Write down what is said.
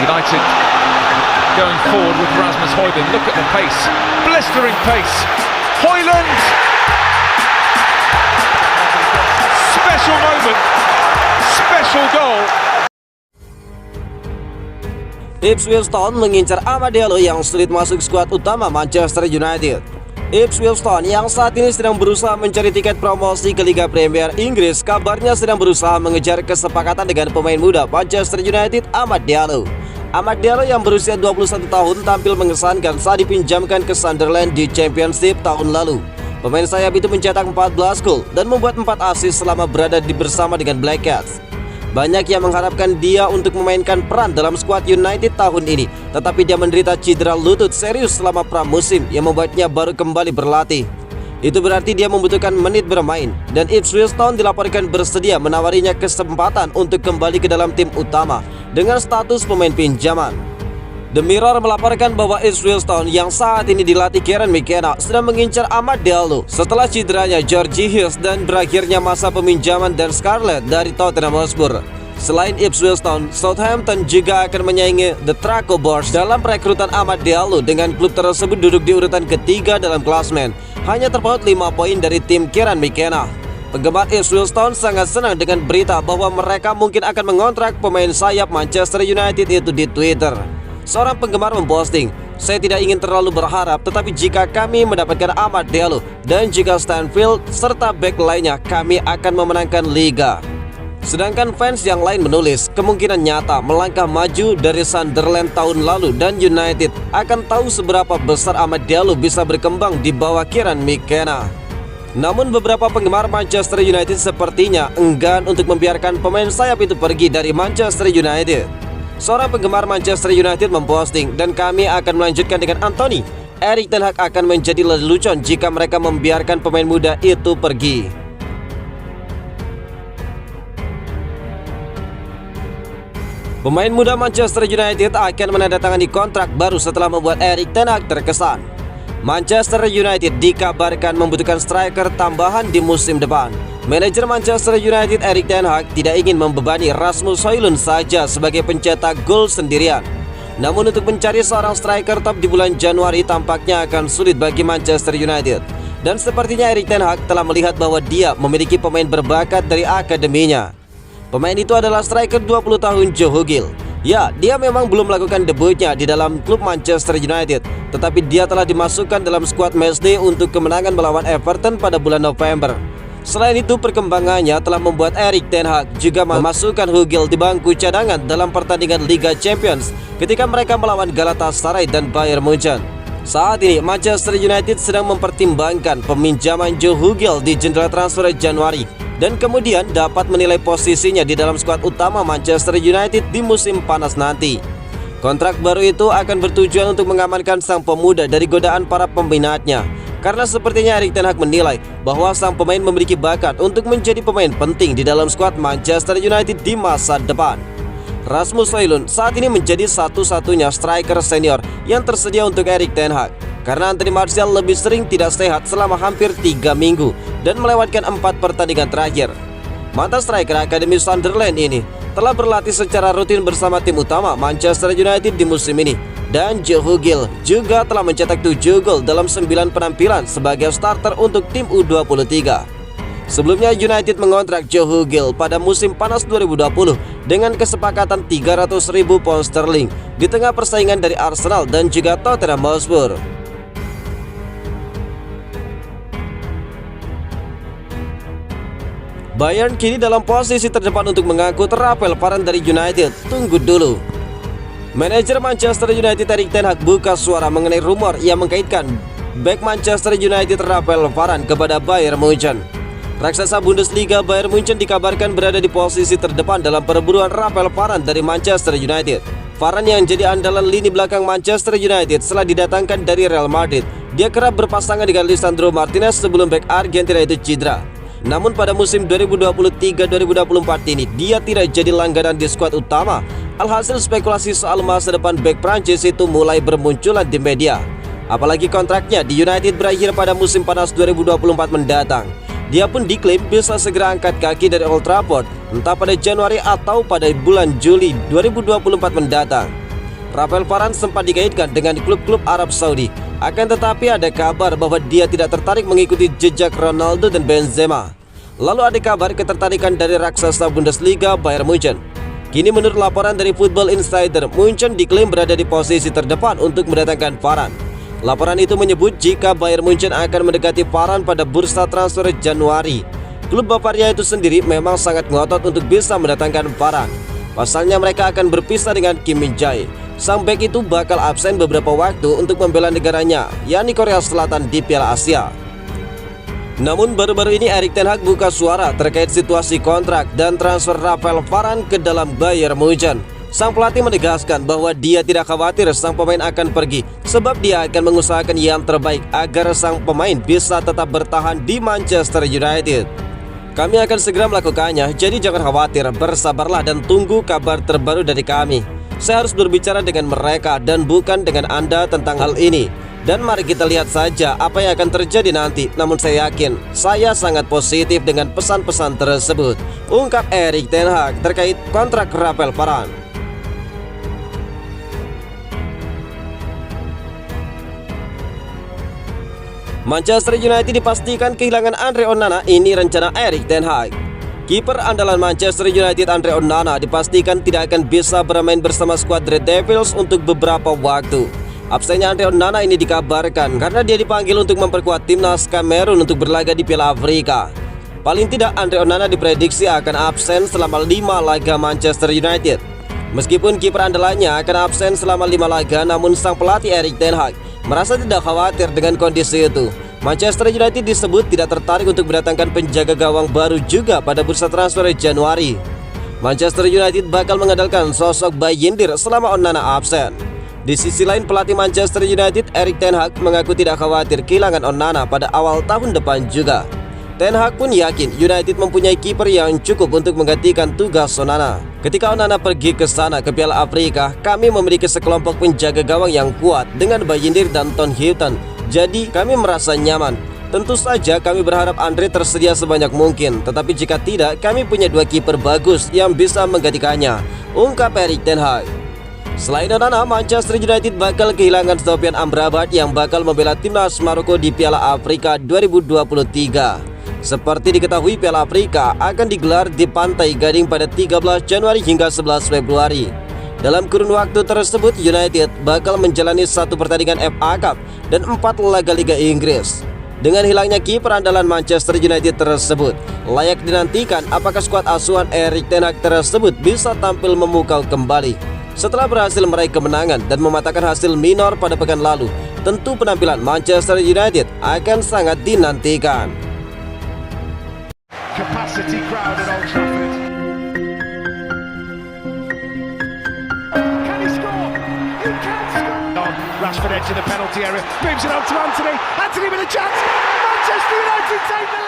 United going forward with Rasmus Højlund. Look at the pace, blistering pace. Højlund! Special moment, special goal. Ipswich Town mengincar Amad Diallo yang sulit masuk skuad utama Manchester United. Ipswich Town yang saat ini sedang berusaha mencari tiket promosi ke Liga Premier Inggris, kabarnya sedang berusaha mengejar kesepakatan dengan pemain muda Manchester United, Amad Diallo. Amad Diallo yang berusia 21 tahun tampil mengesankan saat dipinjamkan ke Sunderland di Championship tahun lalu. Pemain sayap itu mencetak 14 gol dan membuat 4 assist selama berada bersama dengan Black Cats. Banyak yang mengharapkan dia untuk memainkan peran dalam skuad United tahun ini, tetapi dia menderita cedera lutut serius selama pramusim yang membuatnya baru kembali berlatih. Itu berarti dia membutuhkan menit bermain, dan Ipswich Town dilaporkan bersedia menawarinya kesempatan untuk kembali ke dalam tim utama dengan status pemain pinjaman. The Mirror melaporkan bahwa Ipswich Town yang saat ini dilatih Kieran McKenna sedang mengincar Amad Diallo setelah cederanya Georgie Hughes dan berakhirnya masa peminjaman Dan Scarlett dari Tottenham Hotspur. Selain Ipswich Town, Southampton juga akan menyaingi The Traco Boys dalam perekrutan Amad Diallo dengan klub tersebut duduk di urutan ketiga dalam klasmen, hanya terpaut 5 poin dari tim Kieran McKenna. Penggemar Ipswich Town sangat senang dengan berita bahwa mereka mungkin akan mengontrak pemain sayap Manchester United itu di Twitter. Seorang penggemar memposting, "Saya tidak ingin terlalu berharap, tetapi jika kami mendapatkan Amad Diallo dan juga Stanfield serta back lainnya, kami akan memenangkan liga." Sedangkan fans yang lain menulis, kemungkinan nyata melangkah maju dari Sunderland tahun lalu dan United akan tahu seberapa besar Amad Diallo bisa berkembang di bawah Kieran McKenna. Namun beberapa penggemar Manchester United sepertinya enggan untuk membiarkan pemain sayap itu pergi dari Manchester United. Seorang penggemar Manchester United memposting, "Dan kami akan melanjutkan dengan Anthony. Erik ten Hag akan menjadi lelucon jika mereka membiarkan pemain muda itu pergi." Pemain muda Manchester United akan menandatangani kontrak baru setelah membuat Erik ten Hag terkesan. Manchester United dikabarkan membutuhkan striker tambahan di musim depan. Manajer Manchester United Erik ten Hag tidak ingin membebani Rasmus Højlund saja sebagai pencetak gol sendirian. Namun untuk mencari seorang striker top di bulan Januari tampaknya akan sulit bagi Manchester United. Dan sepertinya Erik ten Hag telah melihat bahwa dia memiliki pemain berbakat dari akademinya. Pemain itu adalah striker 20 tahun Joe Hugill. Ya, dia memang belum melakukan debutnya di dalam klub Manchester United, tetapi dia telah dimasukkan dalam skuad matchday untuk kemenangan melawan Everton pada bulan November. Selain itu, perkembangannya telah membuat Erik ten Hag juga memasukkan Hugill di bangku cadangan dalam pertandingan Liga Champions ketika mereka melawan Galatasaray dan Bayern Munchen. Saat ini, Manchester United sedang mempertimbangkan peminjaman Joe Hugill di jendela transfer Januari dan kemudian dapat menilai posisinya di dalam skuad utama Manchester United di musim panas nanti. Kontrak baru itu akan bertujuan untuk mengamankan sang pemuda dari godaan para peminatnya, karena sepertinya Erik ten Hag menilai bahwa sang pemain memiliki bakat untuk menjadi pemain penting di dalam skuad Manchester United di masa depan. Rasmus Højlund saat ini menjadi satu-satunya striker senior yang tersedia untuk Erik ten Hag, karena Anthony Martial lebih sering tidak sehat selama hampir 3 minggu dan melewatkan 4 pertandingan terakhir. Mantan striker Akademi Sunderland ini telah berlatih secara rutin bersama tim utama Manchester United di musim ini, dan Joe Hugill juga telah mencetak 7 gol dalam 9 penampilan sebagai starter untuk tim U23. Sebelumnya United mengontrak Joe Hugill pada musim panas 2020 dengan kesepakatan 300.000 pound sterling di tengah persaingan dari Arsenal dan juga Tottenham Hotspur. Bayern kini dalam posisi terdepan untuk mengangkut Rafael Varane dari United. Tunggu dulu. Manajer Manchester United Erik ten Hag buka suara mengenai rumor yang mengkaitkan bek Manchester United Rafael Varane kepada Bayern Munchen. Raksasa Bundesliga Bayern Munchen dikabarkan berada di posisi terdepan dalam perburuan Rafael Varane dari Manchester United. Varane yang jadi andalan lini belakang Manchester United setelah didatangkan dari Real Madrid. Dia kerap berpasangan dengan Lisandro Martinez sebelum bek Argentina itu cedera. Namun pada musim 2023-2024 ini dia tidak jadi langganan di skuad utama. Alhasil spekulasi soal masa depan bek Prancis itu mulai bermunculan di media. Apalagi kontraknya di United berakhir pada musim panas 2024 mendatang. Dia pun diklaim bisa segera angkat kaki dari Old Trafford entah pada Januari atau pada bulan Juli 2024 mendatang. Rafael Varane sempat dikaitkan dengan klub-klub Arab Saudi. Akan tetapi ada kabar bahwa dia tidak tertarik mengikuti jejak Ronaldo dan Benzema. Lalu ada kabar ketertarikan dari raksasa Bundesliga Bayern Munchen. Kini menurut laporan dari Football Insider, Munchen diklaim berada di posisi terdepan untuk mendatangkan Varane. Laporan itu menyebut jika Bayern Munchen akan mendekati Varane pada bursa transfer Januari. Klub Bavaria itu sendiri memang sangat ngotot untuk bisa mendatangkan Varane. Pasalnya mereka akan berpisah dengan Kim Min-jae. Sang bek itu bakal absen beberapa waktu untuk membela negaranya, yakni Korea Selatan di Piala Asia. Namun baru-baru ini Erik ten Hag buka suara terkait situasi kontrak dan transfer Rafael Varane ke dalam Bayern Munchen. Sang pelatih menegaskan bahwa dia tidak khawatir sang pemain akan pergi, sebab dia akan mengusahakan yang terbaik agar sang pemain bisa tetap bertahan di Manchester United. Kami akan segera melakukannya, jadi jangan khawatir, bersabarlah dan tunggu kabar terbaru dari kami. Saya harus berbicara dengan mereka dan bukan dengan Anda tentang hal ini. Dan mari kita lihat saja apa yang akan terjadi nanti. Namun saya yakin, saya sangat positif dengan pesan-pesan tersebut, ungkap Erik ten Hag terkait kontrak Rafael Varane. Manchester United dipastikan kehilangan Andre Onana, ini rencana Erik ten Hag. Kiper andalan Manchester United Andre Onana dipastikan tidak akan bisa bermain bersama skuad Red Devils untuk beberapa waktu. Absennya Andre Onana ini dikabarkan karena dia dipanggil untuk memperkuat timnas Kamerun untuk berlaga di Piala Afrika. Paling tidak Andre Onana diprediksi akan absen selama 5 laga Manchester United. Meskipun kiper andalannya akan absen selama 5 laga, namun sang pelatih Erik ten Hag merasa tidak khawatir dengan kondisi itu. Manchester United disebut tidak tertarik untuk mendatangkan penjaga gawang baru juga pada bursa transfer Januari. Manchester United bakal mengandalkan sosok Bayindir selama Onana absen. Di sisi lain, pelatih Manchester United Erik ten Hag mengaku tidak khawatir kehilangan Onana pada awal tahun depan juga. Ten Hag pun yakin United mempunyai kiper yang cukup untuk menggantikan tugas Onana. Ketika Onana pergi ke sana ke Piala Afrika, kami memiliki sekelompok penjaga gawang yang kuat dengan Bayindir dan Ton Heaton. Jadi kami merasa nyaman. Tentu saja kami berharap Andre tersedia sebanyak mungkin, tetapi jika tidak, kami punya 2 kiper bagus yang bisa menggantikannya, ungkap Erik ten Hag. Selain Onana, Manchester United bakal kehilangan Sofyan Amrabat yang bakal membela timnas Maroko di Piala Afrika 2023. Seperti diketahui, Piala Afrika akan digelar di Pantai Gading pada 13 Januari hingga 11 Februari. Dalam kurun waktu tersebut, United bakal menjalani 1 pertandingan FA Cup dan 4 laga Liga Inggris. Dengan hilangnya kiper andalan Manchester United tersebut, layak dinantikan apakah skuad asuhan Erik ten Hag tersebut bisa tampil memukau kembali. Setelah berhasil meraih kemenangan dan mematahkan hasil minor pada pekan lalu, tentu penampilan Manchester United akan sangat dinantikan. Capacity crowd at Old Trafford. Can he score? He can score. Rashford into the penalty area, moves it on to Anthony. Anthony with a chance. Manchester United take the